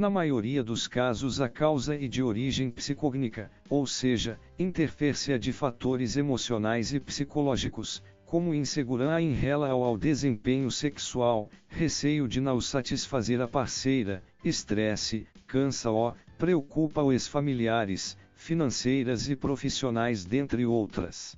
Na maioria dos casos a causa é de origem psicogênica, ou seja, interferência de fatores emocionais e psicológicos, como insegurança em relação ao desempenho sexual, receio de não satisfazer a parceira, estresse, cansa-o, preocupa os familiares, financeiras e profissionais, dentre outras.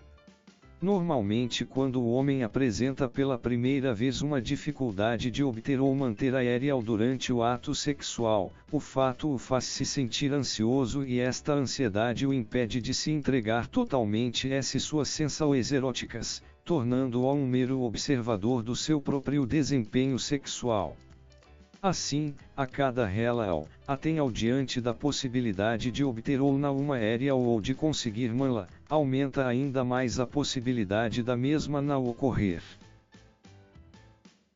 Normalmente, quando o homem apresenta pela primeira vez uma dificuldade de obter ou manter a ereção durante o ato sexual, o fato o faz se sentir ansioso e esta ansiedade o impede de se entregar totalmente às suas sensações eróticas, tornando-o um mero observador do seu próprio desempenho sexual. Assim, a cada relação, atenha diante da possibilidade de obter ou não uma ereção ou de conseguir mantê-la, aumenta ainda mais a possibilidade da mesma não ocorrer.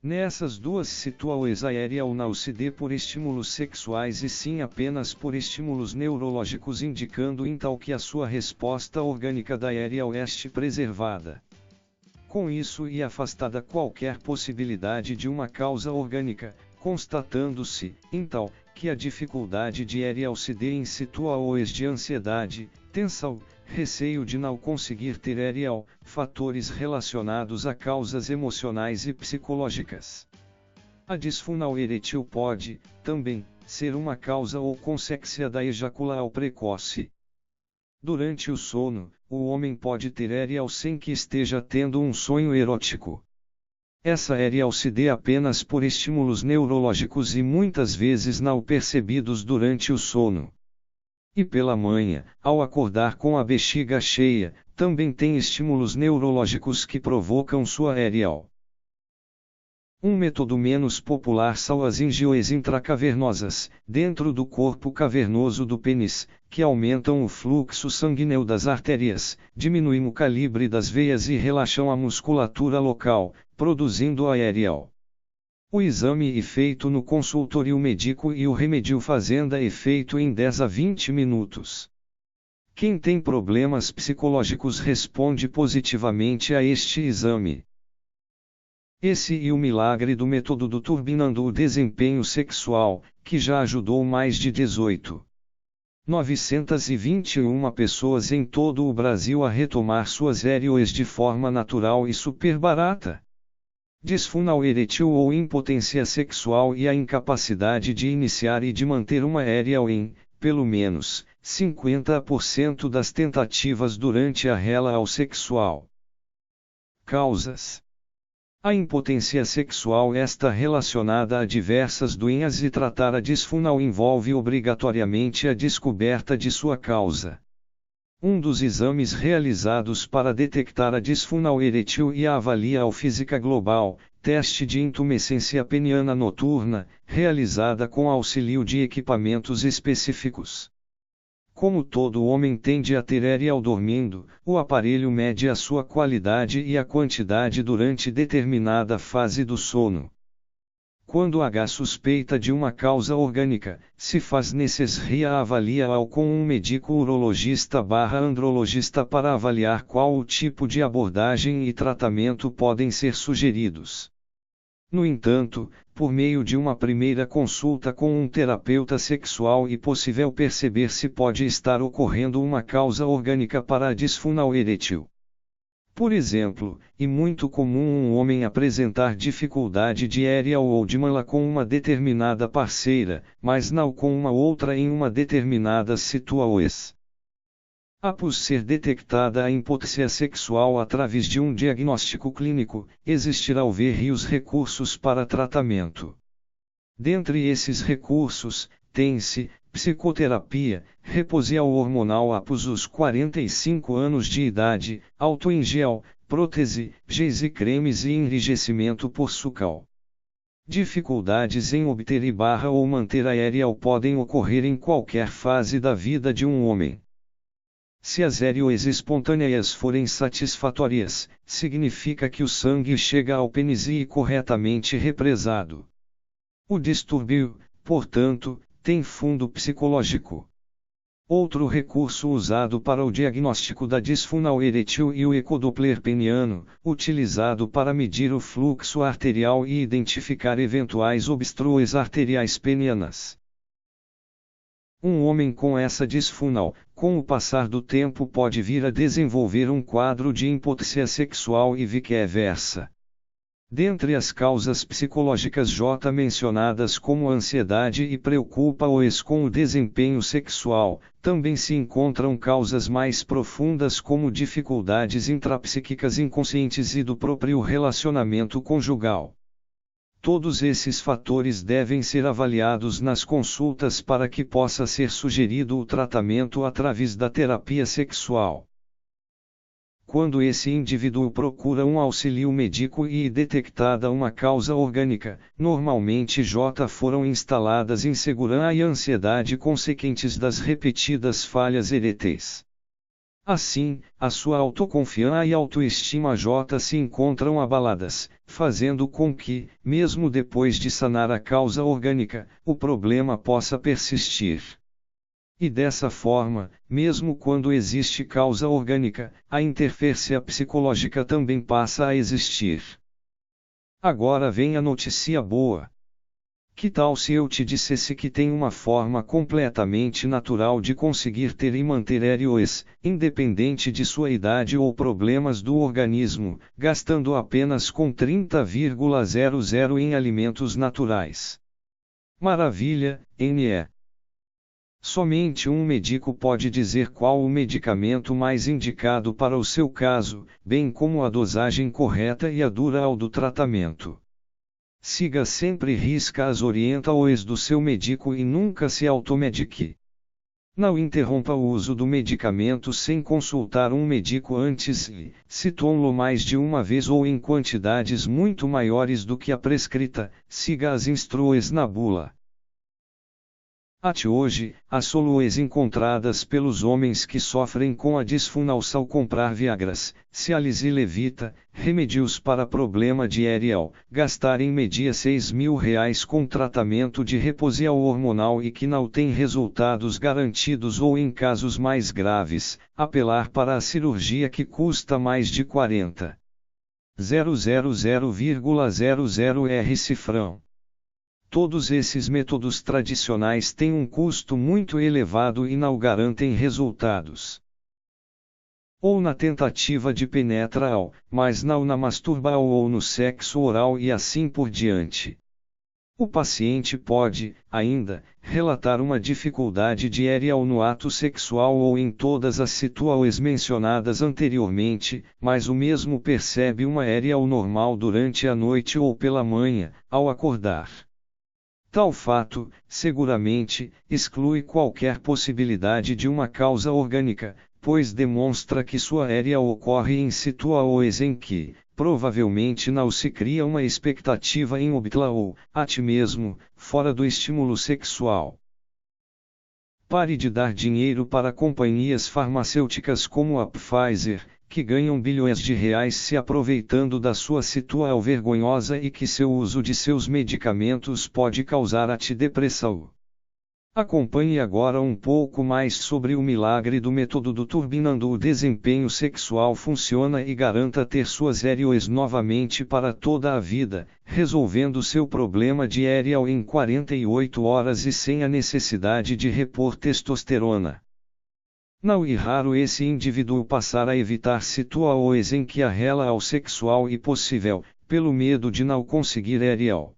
Nessas duas situações a ereção não se dê por estímulos sexuais e sim apenas por estímulos neurológicos, indicando então que a sua resposta orgânica da ereção este preservada. Com isso e afastada qualquer possibilidade de uma causa orgânica, constatando-se, então, que a dificuldade de ereção se dê em situações de ansiedade, tensão, receio de não conseguir ter ereção, fatores relacionados a causas emocionais e psicológicas. A disfunção erétil pode, também, ser uma causa ou consequência da ejaculação precoce. Durante o sono, o homem pode ter ereção sem que esteja tendo um sonho erótico. Essa ereção se dê apenas por estímulos neurológicos e muitas vezes não percebidos durante o sono. E pela manhã, ao acordar com a bexiga cheia, também tem estímulos neurológicos que provocam sua ereção. Um método menos popular são as angiões intracavernosas, dentro do corpo cavernoso do pênis, que aumentam o fluxo sanguíneo das artérias, diminuem o calibre das veias e relaxam a musculatura local, produzindo a ereção. O exame é feito no consultório médico e o remédio fazenda é feito em 10 a 20 minutos. Quem tem problemas psicológicos responde positivamente a este exame. Esse é o milagre do método do turbinando o desempenho sexual, que já ajudou mais de 18.921 pessoas em todo o Brasil a retomar suas ereções de forma natural e super barata. Disfunção erétil ou impotência sexual e a incapacidade de iniciar e de manter uma ereção em, pelo menos, 50% das tentativas durante a relação sexual. Causas: a impotência sexual está relacionada a diversas doenças e tratar a disfunção envolve obrigatoriamente a descoberta de sua causa. Um dos exames realizados para detectar a disfunção erétil e a avaliação física global, teste de intumescência peniana noturna, realizada com auxílio de equipamentos específicos. Como todo homem tende a ter ereção dormindo, o aparelho mede a sua qualidade e a quantidade durante determinada fase do sono. Quando há suspeita de uma causa orgânica, se faz necessária a avaliação com um médico urologista/andrologista para avaliar qual o tipo de abordagem e tratamento podem ser sugeridos. No entanto, por meio de uma primeira consulta com um terapeuta sexual é possível perceber se pode estar ocorrendo uma causa orgânica para a disfunção erétil. Por exemplo, é muito comum um homem apresentar dificuldade de ereção ou de mantê-la com uma determinada parceira, mas não com uma outra em uma determinada situação. Após ser detectada a impotência sexual através de um diagnóstico clínico, existirão vários recursos para tratamento. Dentre esses recursos, tem-se psicoterapia, reposição hormonal após os 45 anos de idade, álcool em gel, prótese, géis e cremes e enrijecimento por sucal. Dificuldades em obter ou manter a ereção podem ocorrer em qualquer fase da vida de um homem. Se as ereções espontâneas forem satisfatórias, significa que o sangue chega ao pênis e é corretamente represado. O distúrbio, portanto, tem fundo psicológico. Outro recurso usado para o diagnóstico da disfunção erétil é o ecodoppler peniano, utilizado para medir o fluxo arterial e identificar eventuais obstruções arteriais penianas. Um homem com essa disfunção, com o passar do tempo pode vir a desenvolver um quadro de impotência sexual e vice-versa. Dentre as causas psicológicas já mencionadas como ansiedade e preocupa-os com o desempenho sexual, também se encontram causas mais profundas como dificuldades intrapsíquicas inconscientes e do próprio relacionamento conjugal. Todos esses fatores devem ser avaliados nas consultas para que possa ser sugerido o tratamento através da terapia sexual. Quando esse indivíduo procura um auxílio médico e detectada uma causa orgânica, normalmente já foram instaladas insegurança e ansiedade consequentes das repetidas falhas eréteis. Assim, a sua autoconfiança e autoestima já se encontram abaladas, fazendo com que, mesmo depois de sanar a causa orgânica, o problema possa persistir. E dessa forma, mesmo quando existe causa orgânica, a interferência psicológica também passa a existir. Agora vem a notícia boa. Que tal se eu te dissesse que tem uma forma completamente natural de conseguir ter e manter EROs, independente de sua idade ou problemas do organismo, gastando apenas com 30,00 em alimentos naturais? Maravilha, NE. Somente um médico pode dizer qual o medicamento mais indicado para o seu caso, bem como a dosagem correta e a duração do tratamento. Siga sempre risca as orientações do seu médico e nunca se automedique. Não interrompa o uso do medicamento sem consultar um médico antes e, se tome-lo mais de uma vez ou em quantidades muito maiores do que a prescrita, siga as instruções na bula. Até hoje, as soluções encontradas pelos homens que sofrem com a disfunção ao comprar Viagras, Cialis e Levita, remédios para problema de ERL, gastar em média R$6.000 com tratamento de reposição hormonal e que não tem resultados garantidos ou em casos mais graves, apelar para a cirurgia que custa mais de 40.000,00 cifrão. Todos esses métodos tradicionais têm um custo muito elevado e não garantem resultados. Ou na tentativa de penetrar, mas não na masturbação ou no sexo oral e assim por diante. O paciente pode, ainda, relatar uma dificuldade de ERL no ato sexual ou em todas as situações mencionadas anteriormente, mas o mesmo percebe uma ERL normal durante a noite ou pela manhã, ao acordar. Tal fato, seguramente, exclui qualquer possibilidade de uma causa orgânica, pois demonstra que sua ERL ocorre em situações em que, provavelmente não se cria uma expectativa em obtê-la ou, até mesmo, fora do estímulo sexual. Pare de dar dinheiro para companhias farmacêuticas como a Pfizer, que ganham bilhões de reais se aproveitando da sua situação vergonhosa e que seu uso de seus medicamentos pode causar a depressão. Acompanhe agora um pouco mais sobre o milagre do método do turbinando o desempenho sexual funciona e garanta ter suas EROs novamente para toda a vida, resolvendo seu problema de ERL em 48 horas e sem a necessidade de repor testosterona. Não é raro esse indivíduo passar a evitar situações em que a relação sexual é possível, pelo medo de não conseguir ERL.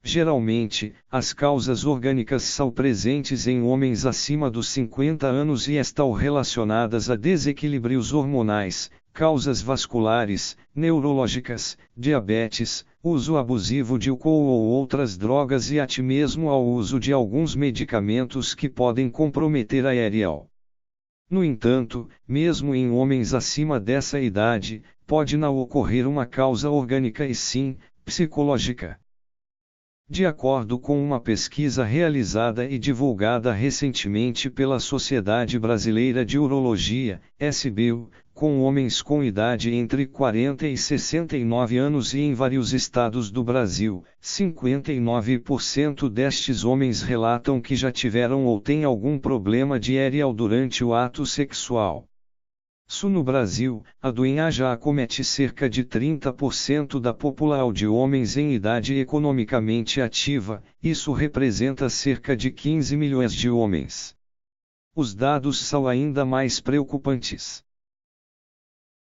Geralmente, as causas orgânicas são presentes em homens acima dos 50 anos e estão relacionadas a desequilíbrios hormonais, causas vasculares, neurológicas, diabetes, uso abusivo de álcool ou outras drogas e até mesmo ao uso de alguns medicamentos que podem comprometer a ERL. No entanto, mesmo em homens acima dessa idade, pode não ocorrer uma causa orgânica e sim, psicológica. De acordo com uma pesquisa realizada e divulgada recentemente pela Sociedade Brasileira de Urologia, SBU, com homens com idade entre 40 e 69 anos e em vários estados do Brasil, 59% destes homens relatam que já tiveram ou têm algum problema de ERL durante o ato sexual. No Brasil, a doença já acomete cerca de 30% da população de homens em idade economicamente ativa, isso representa cerca de 15 milhões de homens. Os dados são ainda mais preocupantes.